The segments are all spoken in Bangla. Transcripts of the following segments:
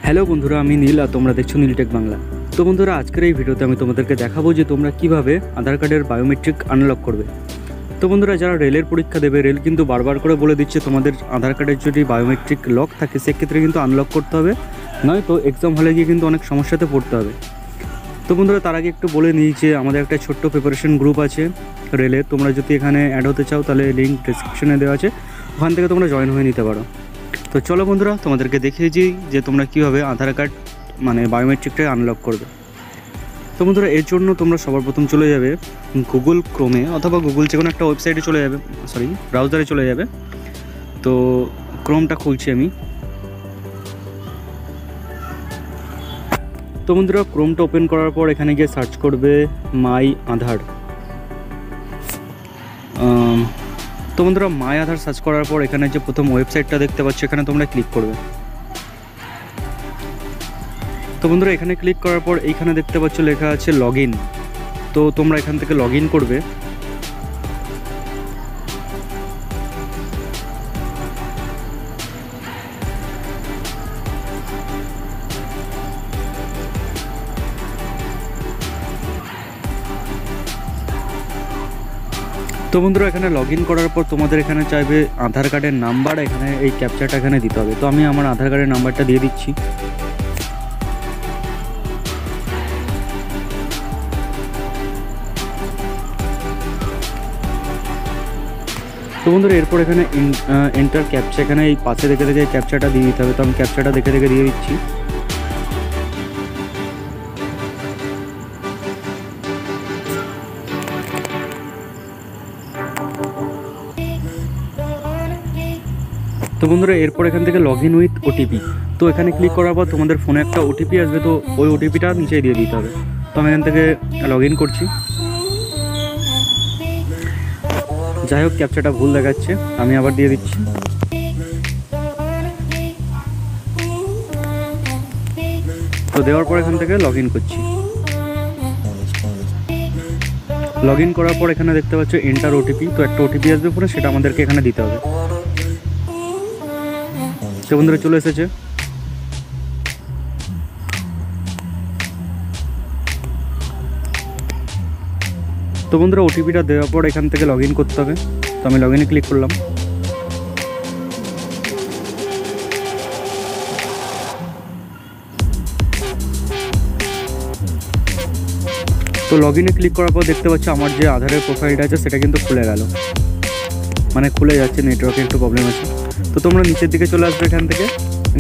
হ্যালো বন্ধুরা, আমি নীল আর তোমরা দেখছো নীলটেক বাংলা। তো বন্ধুরা, আজকের এই ভিডিওতে আমি তোমাদেরকে দেখাবো যে তোমরা কিভাবে আধার কার্ডের বায়োমেট্রিক আনলক করবে। তো বন্ধুরা, যারা রেলের পরীক্ষা দেবে, রেল কিন্তু বারবার করে বলে দিচ্ছে তোমাদের আধার কার্ডের যদি বায়োমেট্রিক লক থাকে সেক্ষেত্রে কিন্তু আনলক করতে হবে, নয়তো এক্সাম হলে গিয়ে কিন্তু অনেক সমস্যাতে পড়তে হবে। তো বন্ধুরা, তার আগে একটু বলে নিই যে আমাদের একটা ছোট্ট প্রিপারেশন গ্রুপ আছে রেলে। তোমরা যদি এখানে অ্যাড হতে চাও তাহলে লিঙ্ক ডেসক্রিপশনে দেওয়া আছে, ওখান থেকে তোমরা জয়েন হয়ে নিতে পারো। তো চলো বন্ধুরা, তোমাদেরকে দেখিয়ে দিই যে তোমরা কীভাবে আধার কার্ড বায়োমেট্রিকটা আনলক করবে। তো বন্ধুরা, এর জন্য তোমরা সবার প্রথম চলে যাবে গুগল ক্রোমে অথবা গুগল যে কোনো একটা ওয়েবসাইটে চলে যাবে, ব্রাউজারে চলে যাবে। তো ক্রোমটা খুলছি আমি। তো বন্ধুরা, ক্রোমটা ওপেন করার পর এখানে গিয়ে সার্চ করবে মাই আধার। তো বন্ধুরা, মাই আধার সার্চ করার পর এখানে যে প্রথম ওয়েবসাইটটা দেখতে পাচ্ছ এখানে তোমরা ক্লিক করবে। তো বন্ধুরা, এখানে ক্লিক করার পর এইখানে দেখতে পাচ্ছ লেখা আছে লগ ইন। তো তোমরা এখান থেকে লগ ইন করবে। তো বন্ধুরা, এখানে লগ ইন করার পর তোমাদের এখানে চাইবে আধার কার্ডের নাম্বার, এখানে এই ক্যাপচাটা এখানে দিতে হবে। তো আমি আমার আধার কার্ডের নাম্বারটা দিয়ে দিচ্ছি। তো বন্ধুরা, এরপর এখানে এন্টার ক্যাপচা, এখানে এই পাশে দেখে দেখে ক্যাপচাটা দিয়ে দিতে হবে। তো আমি ক্যাপচাটা দেখে দেখে দিয়ে দিচ্ছি। তো বন্ধুরা, এরপর এখান থেকে লগ ইন উইথ ওটিপি। তো এখানে ক্লিক করার পর তোমাদের ফোনে একটা ওটিপি আসবে, তো ওই ওটিপিটা নিচে দিয়ে দিতে হবে। তো আমি এখান থেকে লগ ইন করছি। যাই হোক, ক্যাপচাটা ভুল দেখাচ্ছে, আমি আবার দিয়ে দিচ্ছি। তো দেওয়ার পর এখান থেকে লগ ইন করছি। লগ ইন করার পর এখানে দেখতে পাচ্ছ এন্টার ওটিপি। তো একটা ওটিপি আসবে পরে, সেটা আমাদেরকে এখানে দিতে হবে। তো বন্ধুরা, চলে এসেছে। তো বন্ধুরা, ওটিপিটা দেওয়ার পর এখান থেকে লগ ইন করতে হবে। তো আমি লগ ইনে ক্লিক করলাম। তো লগ ইনে ক্লিক করার পর দেখতে পাচ্ছ আমার যে আধারের প্রোফাইলটা আছে সেটা কিন্তু খুলে গেল, মানে খুলে যাচ্ছে, নেটওয়ার্কে একটু প্রবলেম আছে। তো তোমরা নিচের দিকে চলে আসবে। এখান থেকে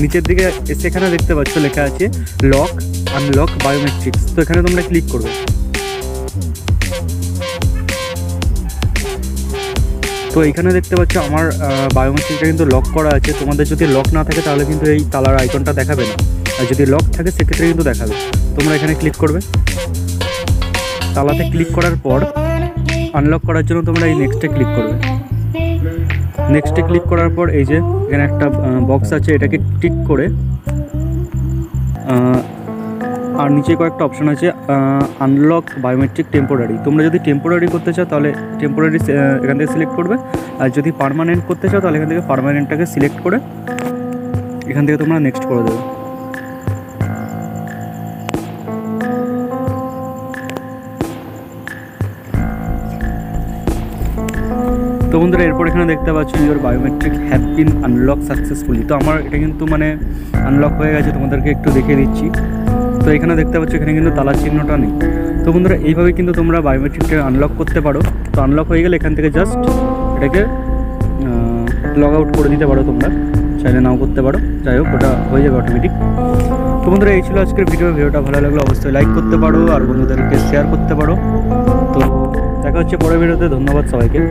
নিচের দিকে এসে এখানে দেখতে পাচ্ছ লেখা আছে লক আনলক বায়োমেট্রিক্স। তো এখানে তোমরা ক্লিক করবে। তো এইখানে দেখতে পাচ্ছ আমার বায়োমেট্রিকটা কিন্তু লক করা আছে। তোমাদের যদি লক না থাকে তাহলে কিন্তু এই তালার আইকনটা দেখাবে না, আর যদি লক থাকে সেক্ষেত্রে কিন্তু দেখাবে। তোমরা এখানে ক্লিক করবে। তালাতে ক্লিক করার পর আনলক করার জন্য তোমরা এই নেক্সটে ক্লিক করবে। নেক্সটে ক্লিক করার পর এই যে এখানে একটা বক্স আছে, এটাকে টিক করে আর নিচে কয়েকটা অপশন আছে আনলক বায়োমেট্রিক টেম্পোরারি। তোমরা যদি টেম্পোরারি করতে চাও তাহলে টেম্পোরারি এখান থেকে সিলেক্ট করবে, আর যদি পার্মানেন্ট করতে চাও তাহলে এখান থেকে পার্মানেন্টটাকে সিলেক্ট করে এখান থেকে তোমরা নেক্সট করে দেবে। তো বন্ধুরা, এরপর এখানে দেখতে পাচ্ছ your biometric have been unlock successfully. তো আমার এটা কিন্তু আনলক হয়ে গেছে, তোমাদেরকে একটু দেখিয়ে দিচ্ছি। তো এখানে দেখতে পাচ্ছ এখানে কিন্তু তালার চিহ্নটা নেই। তো বন্ধুরা, এইভাবে কিন্তু তোমরা বায়োমেট্রিকটা আনলক করতে পারো। তো আনলক হয়ে গেলে এখান থেকে জাস্ট এটাকে লগ আউট করে দিতে পারো, তোমরা চাইলে নাও করতে পারো। যাই হোক, ওটা হয়ে যাবে অটোমেটিক। তো বন্ধুরা, এই ছিল আজকের ভিডিওটা ভালো লাগলে অবশ্যই লাইক করতে পারো আর বন্ধুদেরকে শেয়ার করতে পারো। তো দেখা হচ্ছে পরের ভিডিওতে। ধন্যবাদ সবাইকে।